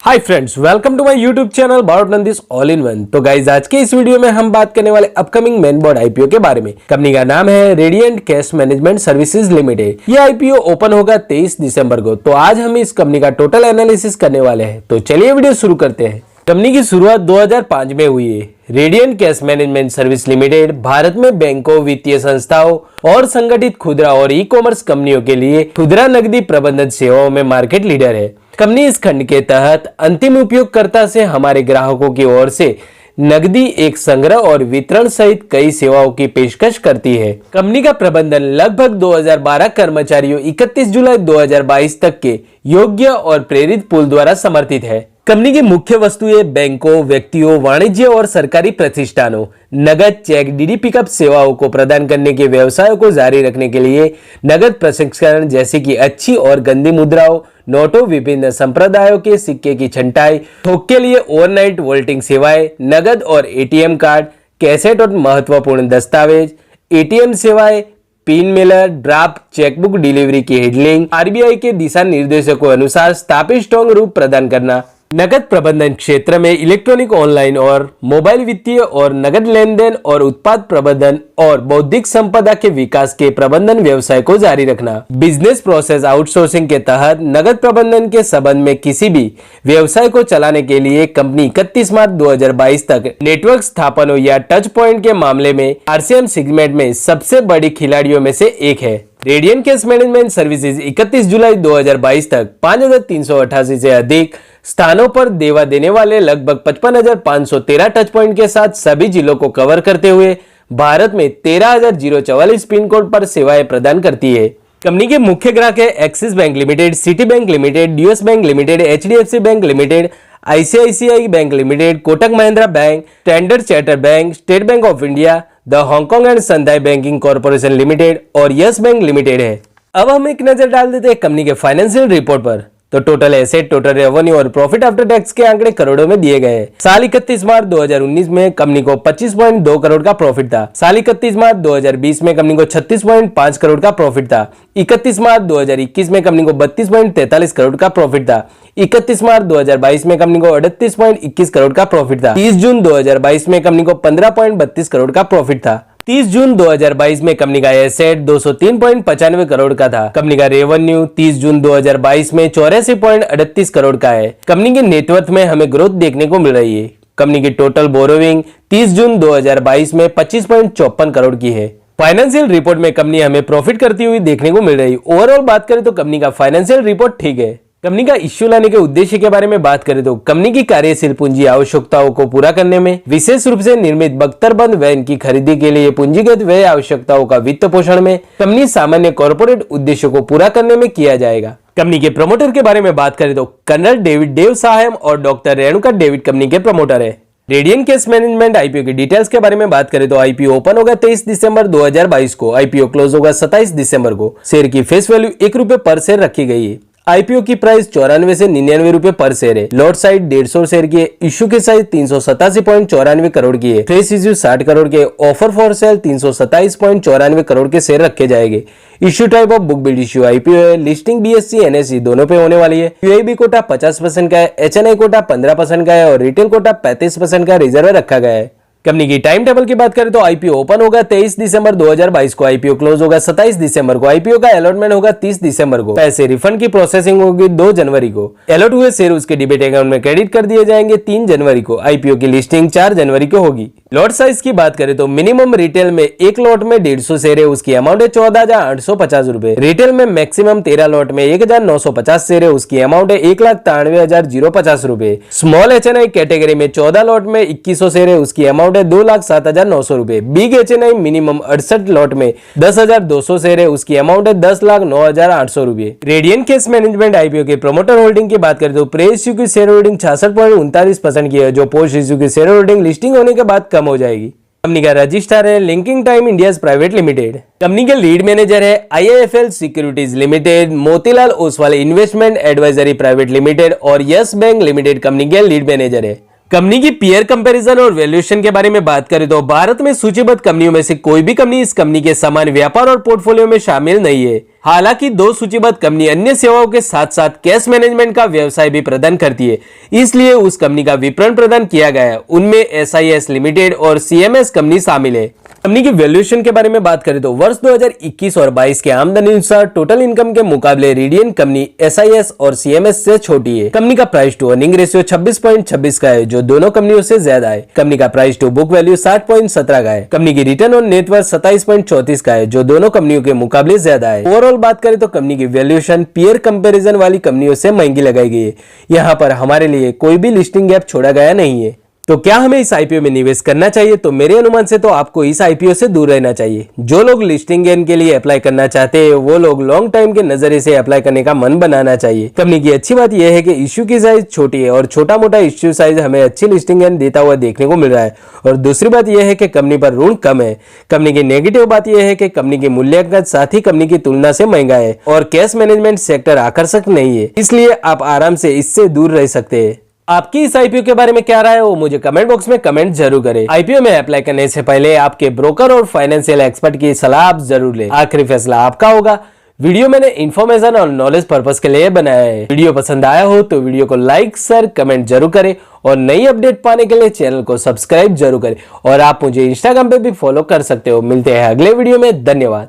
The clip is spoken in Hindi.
Hi friends, welcome to my YouTube channel बारोटनंदिस ऑल इन वन। तो गाइज आज के इस वीडियो में हम बात करने वाले अपकमिंग मेन बोर्ड आईपीओ के बारे में। कंपनी का नाम है radiant cash management services limited. ये आईपीओ ओपन होगा 23 दिसंबर को। तो आज हम इस कंपनी का टोटल एनालिसिस करने वाले हैं। तो चलिए वीडियो शुरू करते हैं। कंपनी की शुरुआत 2005 में हुई है। Radiant cash management service limited Bharat में बैंकों, वित्तीय संस्थाओं और संगठित खुदरा और ई कॉमर्स कंपनियों के लिए खुदरा नकदी प्रबंधन सेवाओं में मार्केट लीडर है। कंपनी इस खंड के तहत अंतिम उपयोगकर्ता से हमारे ग्राहकों की ओर से नकदी एक संग्रह और वितरण सहित कई सेवाओं की पेशकश करती है। कंपनी का प्रबंधन लगभग 2012 कर्मचारियों 31 जुलाई 2022 तक के योग्य और प्रेरित पूल द्वारा समर्थित है। कंपनी की मुख्य वस्तुएं बैंकों, व्यक्तियों, वाणिज्य और सरकारी प्रतिष्ठानों, नगद, चेक, डीडी पिकअप सेवाओं को प्रदान करने के व्यवसायों को जारी रखने के लिए नगद प्रसंस्करण जैसे कि अच्छी और गंदी मुद्राओं, नोटों, विभिन्न संप्रदायों के सिक्के की छंटाई, थोक के लिए ओवरनाइट वोल्टिंग सेवाएं, नगद और एटीएम कार्ड, कैसेट और महत्वपूर्ण दस्तावेज, एटीएम सेवाएं, pin Mailer, draft, chequebook delivery की हैंडलिंग, आरबीआई के दिशा निर्देशों के अनुसार स्थापित स्ट्रॉन्ग रूप प्रदान करना, नगद प्रबंधन क्षेत्र में इलेक्ट्रॉनिक, ऑनलाइन और मोबाइल वित्तीय और नगद लेन देन और उत्पाद प्रबंधन और बौद्धिक संपदा के विकास के प्रबंधन व्यवसाय को जारी रखना। बिजनेस प्रोसेस आउटसोर्सिंग के तहत नगद प्रबंधन के संबंध में किसी भी व्यवसाय को चलाने के लिए कंपनी 31 मार्च 2022 तक नेटवर्क स्थापनों या टच पॉइंट के मामले में आरसीएम सेगमेंट में सबसे बड़ी खिलाड़ियों में से एक है। रेडिएंट कैश मैनेजमेंट सर्विसेज 31 जुलाई 2022 तक 5388 से अधिक स्थानों पर सेवा देने वाले लगभग 55,513 टच पॉइंट के साथ सभी जिलों को कवर करते हुए भारत में 13,044 पिन कोड पर सेवाएं प्रदान करती है। कंपनी के मुख्य ग्राहक है Axis bank limited, Citi bank limited, US bank limited, HDFC bank limited, ICICI bank limited, Kotak Mahindra bank, Standard Chartered bank, State bank of India, the Hong Kong and Shanghai banking corporation limited और यस बैंक लिमिटेड है। अब हम एक नजर डाल देते हैं कंपनी के फाइनेंशियल रिपोर्ट पर। तो टोटल एसेट, टोटल रेवेन्यू और प्रॉफिट आफ्टर टैक्स के आंकड़े करोड़ों में दिए गए हैं। साल 31 मार्च 2019 में कंपनी को 25.2 करोड़ का प्रॉफिट था। साल 31 मार्च 2020 में कंपनी को 36.5 करोड़ का प्रॉफिट था। 31 मार्च 2021 में कंपनी को 32.43 करोड़ का प्रॉफिट था। 31 मार्च 2022 में कंपनी को 38.21 करोड़ का प्रॉफिट था। 30 जून 2022 में कंपनी को 15.32 करोड़ का प्रॉफिट था। 30 जून 2022 में कंपनी का एसेट 203.95 करोड़ का था। कंपनी का रेवेन्यू 30 जून 2022 में 84.38 करोड़ का है। कंपनी के नेटवर्थ में हमें ग्रोथ देखने को मिल रही है। कंपनी की टोटल बोरोविंग 30 जून 2022 में 25.54 करोड़ की है। फाइनेंशियल रिपोर्ट में कंपनी हमें प्रॉफिट करती हुई देखने को मिल रही है। ओवरऑल बात करें तो कंपनी का फाइनेंशियल रिपोर्ट ठीक है। कंपनी का इश्यू लाने के उद्देश्य के बारे में बात करें तो कंपनी की कार्यशील पूंजी आवश्यकताओं को पूरा करने में, विशेष रूप से निर्मित बख्तरबंद वैन की खरीदी के लिए पूंजीगत व्यय आवश्यकताओं का वित्त पोषण में, कंपनी सामान्य कॉर्पोरेट उद्देश्यों को पूरा करने में किया जाएगा। कंपनी के प्रमोटर के बारे में बात करें तो कर्नल डेविड देव साहम और डॉक्टर रेणुका डेविड कंपनी के प्रमोटर है। रेडिएंट कैश मैनेजमेंट आईपीओ की डिटेल्स के बारे में बात करें तो आईपीओ ओपन होगा 23 दिसंबर 2022 को। आईपीओ क्लोज होगा 27 दिसंबर को। शेयर की फेस वैल्यू ₹1 पर शेयर रखी गई है। आईपीओ की प्राइस 94 से 99 रुपए पर शेयर है। लॉट साइज 150 शेयर की है। इश्यू की साइज 387.94 करोड़ की है। फ्रेश इश्यू 60 करोड़ के। ऑफर फॉर सेल 327.94 करोड़ के शेयर रखे जाएंगे। Issue type of book build issue IPO है। लिस्टिंग बीएससी एनएसई दोनों पे होने वाली है। यूआईबी कोटा 50% का है, एचएनआई कोटा 15% का है और रिटेल कोटा 35% का रिजर्व रखा गया है। कंपनी की टाइम टेबल की बात करें तो आईपीओ ओपन होगा 23 दिसंबर 2022 को। आईपीओ क्लोज होगा 27 दिसंबर को। आईपीओ का अलॉटमेंट होगा 30 दिसंबर को। पैसे रिफंड की प्रोसेसिंग होगी 2 जनवरी को। अलॉट हुए शेयर उसके डिबेट अकाउंट में क्रेडिट कर दिए जाएंगे 3 जनवरी को। आईपीओ की लिस्टिंग 4 जनवरी को होगी। लॉट साइज की बात करें तो मिनिमम रिटेल में एक लॉट में 150 शेयर है, उसकी अमाउंट है 14,850 रुपए। रिटेल में मैक्सिमम 13 लॉट में 1,950 शेयर है, उसकी अमाउंट है 1,93,050 रुपए। स्मॉल एचएनआई कैटेगरी में 14 लॉट में 2100 शेयर है, उसकी अमाउंट है 2,07,900 रुपए। बिग एचएनआई मिनिमम 68 लॉट में 10,200 शेयर है, उसकी अमाउंट है 10,09,800 रुपए। रेडिएंट कैश मैनेजमेंट आईपीओ के प्रमोटर होल्डिंग की बात करें तो प्रे इश्यू की शेयर होल्डिंग 66.39% की है, जो पोस्ट इश्यू की शेयर होल्डिंग लिस्टिंग होने के बाद कम हो जाएगी। कंपनी का रजिस्ट्रार है linking time India private limited. Company के लीड मैनेजर है IIFL securities limited, Motilal Oswal investment advisory private limited और यस बैंक लिमिटेड कंपनी के लीड मैनेजर है। कंपनी की पीयर कंपैरिजन और वैल्यूएशन के बारे में बात करें तो भारत में सूचीबद्ध कंपनियों में से कोई भी कंपनी इस कंपनी के समान व्यापार और पोर्टफोलियो में शामिल नहीं है। हालांकि दो सूचीबद्ध कंपनी अन्य सेवाओं के साथ साथ कैश मैनेजमेंट का व्यवसाय भी प्रदान करती है, इसलिए उस कंपनी का विवरण प्रदान किया गया है। उनमें SIS लिमिटेड और CMS कंपनी शामिल है। कंपनी की वैल्यूएशन के बारे में बात करें तो वर्ष 2021 और 22 के आमदनी अनुसार टोटल इनकम के मुकाबले रेडियंट कंपनी SIS और CMS से छोटी है। कंपनी का प्राइस टू अर्निंग रेशियो 26.26 का है, जो दोनों कंपनियों से ज्यादा है। कंपनी का प्राइस टू बुक वैल्यू 60.17 का है। कंपनी की रिटर्न ऑन नेटवर्थ 27.34 का है, जो दोनों कंपनियों के मुकाबले ज्यादा है। ओवरऑल बात करें तो कंपनी की वैल्यूएशन पीयर कंपैरिजन वाली कंपनियों से महंगी लगाई गई है। यहाँ पर हमारे लिए कोई भी लिस्टिंग गैप छोड़ा गया नहीं है। तो क्या हमें इस आईपीओ में निवेश करना चाहिए? तो मेरे अनुमान से तो आपको इस आईपीओ से दूर रहना चाहिए। जो लोग लिस्टिंग गेन के लिए अप्लाई करना चाहते हैं, वो लोग लॉन्ग टाइम के नजरिए से अप्लाई करने का मन बनाना चाहिए। कंपनी की अच्छी बात यह है कि इश्यू की साइज छोटी है और छोटा मोटा इश्यू साइज हमें अच्छी लिस्टिंग गेन देता हुआ देखने को मिल रहा है। और दूसरी बात यह है कि कंपनी पर ऋण कम है। कंपनी की नेगेटिव बात यह है कि कंपनी की मूल्यांकन साथ ही कंपनी की तुलना से महंगा है और कैश मैनेजमेंट सेक्टर आकर्षक नहीं है, इसलिए आप आराम से इससे दूर रह सकते हैं। आपकी इस आईपीओ के बारे में क्या राय है वो मुझे कमेंट बॉक्स में कमेंट जरूर करें। आईपीओ में अप्लाई करने से पहले आपके ब्रोकर और फाइनेंशियल एक्सपर्ट की सलाह आप जरूर लें। आखिरी फैसला आपका होगा। वीडियो मैंने इन्फॉर्मेशन और नॉलेज पर्पस के लिए बनाया है। वीडियो पसंद आया हो तो वीडियो को लाइक शेयर कमेंट जरूर करें और नई अपडेट पाने के लिए चैनल को सब्सक्राइब जरूर करें। और आप मुझे इंस्टाग्राम पे भी फॉलो कर सकते हो। मिलते हैं अगले वीडियो में। धन्यवाद।